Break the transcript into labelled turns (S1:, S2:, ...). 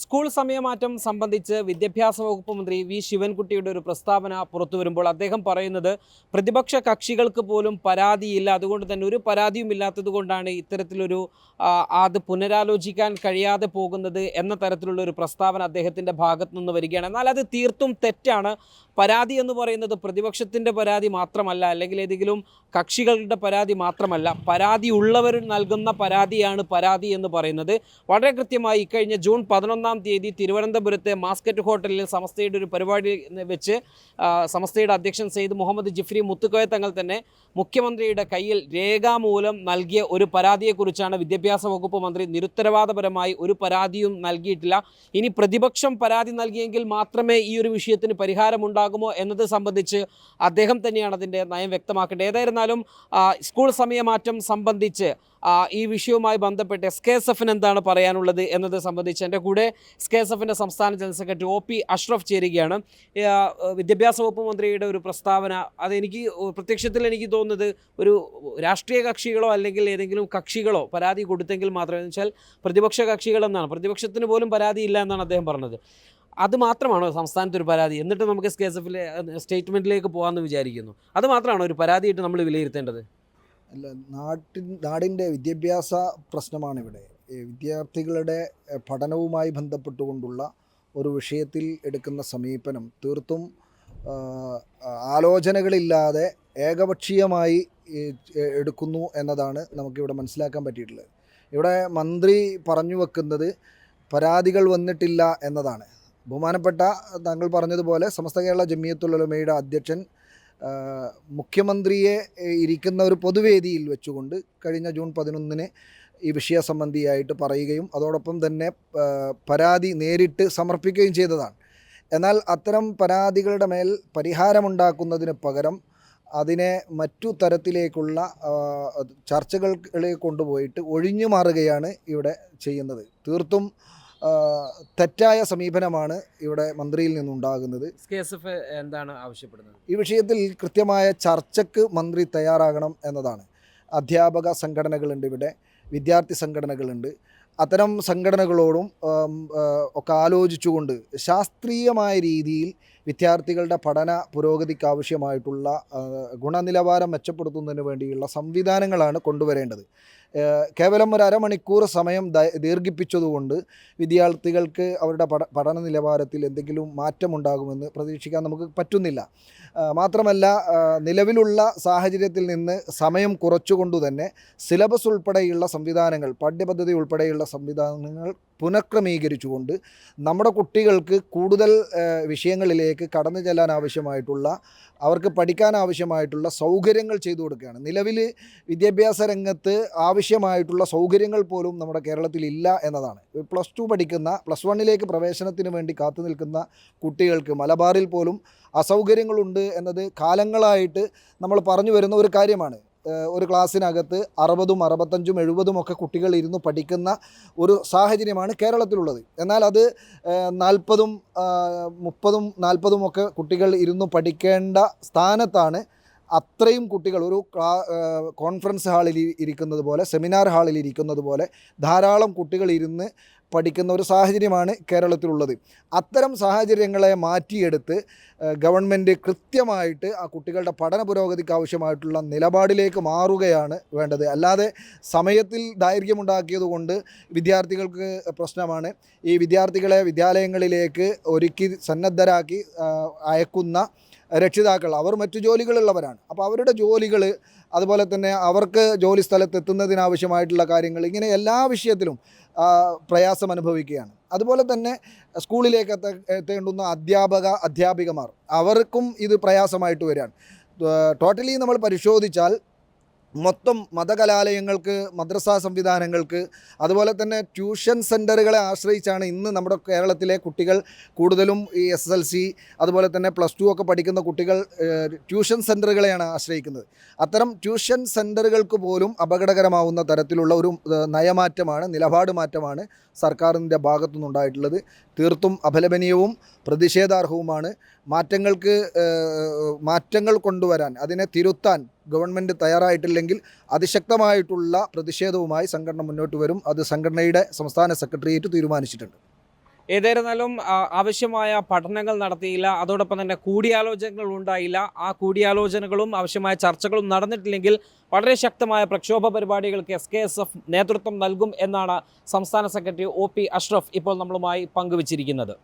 S1: School സമയമാറ്റം സംബന്ധിച്ച് വിദ്യാഭ്യാസ വകുപ്പ് മന്ത്രി വി ശിവൻകുട്ടിയുടെ ഒരു പ്രസ്താവന പുറത്തു വരുമ്പോൾ അദ്ദേഹം പറയുന്നത് പ്രതിപക്ഷ കക്ഷികൾക്ക് പോലും പരാതിയില്ല, അതുകൊണ്ട് തന്നെ ഒരു പരാതിയും ഇല്ലാത്തത് കൊണ്ടാണ് ഇത്തരത്തിലൊരു അത് പുനരാലോചിക്കാൻ കഴിയാതെ പോകുന്നത് എന്ന തരത്തിലുള്ള ഒരു പ്രസ്താവന അദ്ദേഹത്തിൻ്റെ ഭാഗത്തു നിന്ന് വരികയാണ്. എന്നാൽ അത് തീർത്തും തെറ്റാണ്. പരാതി എന്ന് പറയുന്നത് പ്രതിപക്ഷത്തിൻ്റെ പരാതി മാത്രമല്ല, അല്ലെങ്കിൽ ഏതെങ്കിലും കക്ഷികളുടെ പരാതി മാത്രമല്ല, പരാതി ഉള്ളവർ നൽകുന്ന പരാതിയാണ് പരാതി എന്ന് പറയുന്നത്. വളരെ കൃത്യമായി ഇക്കഴിഞ്ഞ ജൂൺ 11-ാം തീയതി തിരുവനന്തപുരത്തെ മാസ്കറ്റ് ഹോട്ടലിൽ സമസ്തയുടെ ഒരു പരിപാടി വെച്ച് സമസ്തയുടെ അധ്യക്ഷൻ സെയ്ദ് മുഹമ്മദ് ജിഫ്രി മുത്തുക്കോയ തങ്ങൾ തന്നെ മുഖ്യമന്ത്രിയുടെ കയ്യിൽ രേഖാമൂലം നൽകിയ ഒരു പരാതിയെക്കുറിച്ചാണ് വിദ്യാഭ്യാസ വകുപ്പ് മന്ത്രി നിരുത്തരവാദപരമായി ഒരു പരാതിയും നൽകിയിട്ടില്ല. ഇനി പ്രതിപക്ഷം പരാതി നൽകിയെങ്കിൽ മാത്രമേ ഈ ഒരു വിഷയത്തിന് പരിഹാരമുണ്ടാകുമോ എന്നത് സംബന്ധിച്ച് അദ്ദേഹം തന്നെയാണ് അതിൻ്റെ നയം വ്യക്തമാക്കേണ്ടത്. ഏതായിരുന്നാലും സ്കൂൾ സമയമാറ്റം സംബന്ധിച്ച് ഈ വിഷയവുമായി ബന്ധപ്പെട്ട് SKSF-ന് എന്താണ് പറയാനുള്ളത് എന്നത് സംബന്ധിച്ച് എൻ്റെ കൂടെ SKSF-ൻ്റെ സംസ്ഥാന ജനറൽ സെക്രട്ടറി OP അഷ്റഫ് ചേരുകയാണ്. വിദ്യാഭ്യാസ വകുപ്പ് മന്ത്രിയുടെ ഒരു പ്രസ്താവന അതെനിക്ക് പ്രത്യക്ഷത്തിൽ എനിക്ക് തോന്നുന്നത് ഒരു രാഷ്ട്രീയ കക്ഷികളോ അല്ലെങ്കിൽ ഏതെങ്കിലും കക്ഷികളോ പരാതി കൊടുത്തെങ്കിൽ മാത്രമേ, എന്ന് വെച്ചാൽ പ്രതിപക്ഷ കക്ഷികളെന്നാണ്, പ്രതിപക്ഷത്തിന് പോലും പരാതിയില്ല എന്നാണ് അദ്ദേഹം പറഞ്ഞത്. അത് മാത്രമാണോ സംസ്ഥാനത്ത് ഒരു പരാതി? എന്നിട്ട് നമുക്ക് SKSF-ലെ സ്റ്റേറ്റ്മെൻറ്റിലേക്ക് പോകാമെന്ന് വിചാരിക്കുന്നു. അത് മാത്രമാണോ ഒരു പരാതിയായിട്ട് നമ്മൾ വിലയിരുത്തേണ്ടത്?
S2: അല്ല, നാടിൻ്റെ വിദ്യാഭ്യാസ പ്രശ്നമാണിവിടെ. വിദ്യാർത്ഥികളുടെ പഠനവുമായി ബന്ധപ്പെട്ടുകൊണ്ടുള്ള ഒരു വിഷയത്തിൽ എടുക്കുന്ന സമീപനം തീർത്തും ആലോചനകളില്ലാതെ ഏകപക്ഷീയമായി എടുക്കുന്നു എന്നതാണ് നമുക്കിവിടെ മനസ്സിലാക്കാൻ പറ്റിയിട്ടുള്ളത്. ഇവിടെ മന്ത്രി പറഞ്ഞു വെക്കുന്നത് പരാതികൾ വന്നിട്ടില്ല എന്നതാണ്. ബഹുമാനപ്പെട്ട താങ്കൾ പറഞ്ഞതുപോലെ സമസ്ത കേരള ജമിയത്തുൽ ഉലമയുടെ അധ്യക്ഷൻ മുഖ്യമന്ത്രിയെ ഇരിക്കുന്ന ഒരു പൊതുവേദിയിൽ വെച്ചുകൊണ്ട് കഴിഞ്ഞ ജൂൺ 11-ന് ഈ വിഷയ സംബന്ധിയായിട്ട് പറയുകയും അതോടൊപ്പം തന്നെ പരാതി നേരിട്ട് സമർപ്പിക്കുകയും ചെയ്തതാണ്. എന്നാൽ അത്തരം പരാതികളുടെ മേൽ പരിഹാരമുണ്ടാക്കുന്നതിന് പകരം അതിനെ മറ്റു തരത്തിലേക്കുള്ള ചർച്ചകളിലേക്ക് കൊണ്ടുപോയിട്ട് ഒഴിഞ്ഞു മാറുകയാണ് ഇവിടെ ചെയ്യുന്നത്. തീർത്തും തെറ്റായ സമീപനമാണ് ഇവിടെ മന്ത്രിയിൽ നിന്നുണ്ടാകുന്നത്.
S1: SKSF എന്താണ് ആവശ്യപ്പെടുന്നത്?
S2: ഈ വിഷയത്തിൽ കൃത്യമായ ചർച്ചയ്ക്ക് മന്ത്രി തയ്യാറാകണം എന്നതാണ്. അധ്യാപക സംഘടനകളുണ്ട്, ഇവിടെ വിദ്യാർത്ഥി സംഘടനകളുണ്ട്. അത്തരം സംഘടനകളോടും ഒക്കെ ആലോചിച്ചുകൊണ്ട് ശാസ്ത്രീയമായ രീതിയിൽ വിദ്യാർത്ഥികളുടെ പഠന പുരോഗതിക്ക് ആവശ്യമായിട്ടുള്ള ഗുണനിലവാരം മെച്ചപ്പെടുത്തുന്നതിന് വേണ്ടിയുള്ള സംവിധാനങ്ങളാണ് കൊണ്ടുവരേണ്ടത്. കേവലം ഒരു അരമണിക്കൂർ സമയം ദീർഘിപ്പിച്ചതുകൊണ്ട് വിദ്യാർത്ഥികൾക്ക് അവരുടെ പഠന നിലവാരത്തിൽ എന്തെങ്കിലും മാറ്റമുണ്ടാകുമെന്ന് പ്രതീക്ഷിക്കാൻ നമുക്ക് പറ്റുന്നില്ല. മാത്രമല്ല, നിലവിലുള്ള സാഹചര്യത്തിൽ നിന്ന് സമയം കുറച്ചുകൊണ്ടു തന്നെ സിലബസ് ഉൾപ്പെടെയുള്ള സംവിധാനങ്ങൾ, പാഠ്യപദ്ധതി ഉൾപ്പെടെയുള്ള സംവിധാനങ്ങൾ പുനഃക്രമീകരിച്ചുകൊണ്ട് നമ്മുടെ കുട്ടികൾക്ക് കൂടുതൽ വിഷയങ്ങളിലേക്ക് കടന്നു ചെല്ലാൻ ആവശ്യമായിട്ടുള്ള, അവർക്ക് പഠിക്കാൻ ആവശ്യമായിട്ടുള്ള സൗകര്യങ്ങൾ ചെയ്തു കൊടുക്കുകയാണ്. നിലവിൽ വിദ്യാഭ്യാസ രംഗത്ത് ആവശ്യമായിട്ടുള്ള സൗകര്യങ്ങൾ പോലും നമ്മുടെ കേരളത്തിൽ ഇല്ല എന്നതാണ്. +2 പഠിക്കുന്ന, +1 പ്രവേശനത്തിന് വേണ്ടി കാത്തു നിൽക്കുന്ന കുട്ടികൾക്ക് മലബാറിൽ പോലും അസൗകര്യങ്ങളുണ്ട് എന്നത് കാലങ്ങളായിട്ട് നമ്മൾ പറഞ്ഞു വരുന്ന ഒരു കാര്യമാണ്. ഒരു ക്ലാസ്സിനകത്ത് 60ഉം 65ഉം 70ഉം ഒക്കെ കുട്ടികൾ ഇരുന്ന് പഠിക്കുന്ന ഒരു സാഹചര്യമാണ് കേരളത്തിലുള്ളത്. എന്നാൽ അത് 40ഉം 30ഉം 40ഉം ഒക്കെ കുട്ടികൾ ഇരുന്ന് പഠിക്കേണ്ട സ്ഥാനത്താണ് അത്രയും കുട്ടികൾ ഒരു കോൺഫറൻസ് ഹാളിൽ ഇരിക്കുന്നത് പോലെ, സെമിനാർ ഹാളിൽ ഇരിക്കുന്നത് പോലെ ധാരാളം കുട്ടികൾ ഇരുന്ന് പഠിക്കുന്ന ഒരു സാഹചര്യമാണ് കേരളത്തിലുള്ളത്. അത്തരം സാഹചര്യങ്ങളെ മാറ്റിയെടുത്ത് ഗവൺമെൻറ് കൃത്യമായിട്ട് ആ കുട്ടികളുടെ പഠന പുരോഗതിക്ക് ആവശ്യമായിട്ടുള്ള നിലപാടിലേക്ക് മാറുകയാണ് വേണ്ടത്. അല്ലാതെ സമയത്തിൽ ദൈർഘ്യമുണ്ടാക്കിയതുകൊണ്ട് വിദ്യാർത്ഥികൾക്ക് പ്രശ്നമാണ്. ഈ വിദ്യാർത്ഥികളെ വിദ്യാലയങ്ങളിലേക്ക് ഒരുക്കി സന്നദ്ധരാക്കി അയക്കുന്ന രക്ഷിതാക്കൾ, അവർ മറ്റു ജോലികളുള്ളവരാണ്. അപ്പോൾ അവരുടെ ജോലികൾ, അതുപോലെ തന്നെ അവർക്ക് ജോലി സ്ഥലത്ത് എത്തുന്നതിനാവശ്യമായിട്ടുള്ള കാര്യങ്ങൾ, ഇങ്ങനെ എല്ലാ വിഷയത്തിലും പ്രയാസം അനുഭവിക്കുകയാണ്. അതുപോലെ തന്നെ സ്കൂളിലേക്ക് എത്തേണ്ടുന്ന അധ്യാപികമാർ, അവർക്കും ഇത് പ്രയാസമായിട്ട് വരികയാണ്. ടോട്ടലി നമ്മൾ പരിശോധിച്ചാൽ മൊത്തം മതകലാലയങ്ങൾക്ക്, മദ്രസാ സംവിധാനങ്ങൾക്ക്, അതുപോലെ തന്നെ ട്യൂഷൻ സെൻറ്ററുകളെ ആശ്രയിച്ചാണ് ഇന്ന് നമ്മുടെ കേരളത്തിലെ കുട്ടികൾ കൂടുതലും ഈ SSLC അതുപോലെ തന്നെ +2 ഒക്കെ പഠിക്കുന്ന കുട്ടികൾ ട്യൂഷൻ സെൻറ്ററുകളെയാണ് ആശ്രയിക്കുന്നത്. അത്തരം ട്യൂഷൻ സെൻറ്ററുകൾക്ക് പോലും അപകടകരമാവുന്ന തരത്തിലുള്ള ഒരു നയമാറ്റമാണ്, നിലപാട് മാറ്റമാണ് സർക്കാരിൻ്റെ ഭാഗത്തു നിന്നുണ്ടായിട്ടുള്ളത്. തീർത്തും അപലപനീയവും പ്രതിഷേധാർഹവുമാണ്. മാറ്റങ്ങൾ കൊണ്ടുവരാൻ, അതിനെ തിരുത്താൻ ഗവൺമെൻറ് തയ്യാറായിട്ടില്ലെങ്കിൽ അതിശക്തമായിട്ടുള്ള പ്രതിഷേധവുമായി സംഘടന മുന്നോട്ട് വരും. അത് സംഘടനയുടെ സംസ്ഥാന സെക്രട്ടേറിയറ്റ് തീരുമാനിച്ചിട്ടുണ്ട്.
S1: ഏതായിരുന്നാലും ആവശ്യമായ പഠനങ്ങൾ നടത്തിയില്ല, അതോടൊപ്പം തന്നെ കൂടിയാലോചനകൾ ഉണ്ടായില്ല. ആ കൂടിയാലോചനകളും ആവശ്യമായ ചർച്ചകളും നടന്നിട്ടില്ലെങ്കിൽ വളരെ ശക്തമായ പ്രക്ഷോഭ പരിപാടികൾക്ക് SKSF നേതൃത്വം നൽകും എന്നാണ് സംസ്ഥാന സെക്രട്ടറി OP അഷ്റഫ് ഇപ്പോൾ നമ്മളുമായി പങ്കുവച്ചിരിക്കുന്നത്.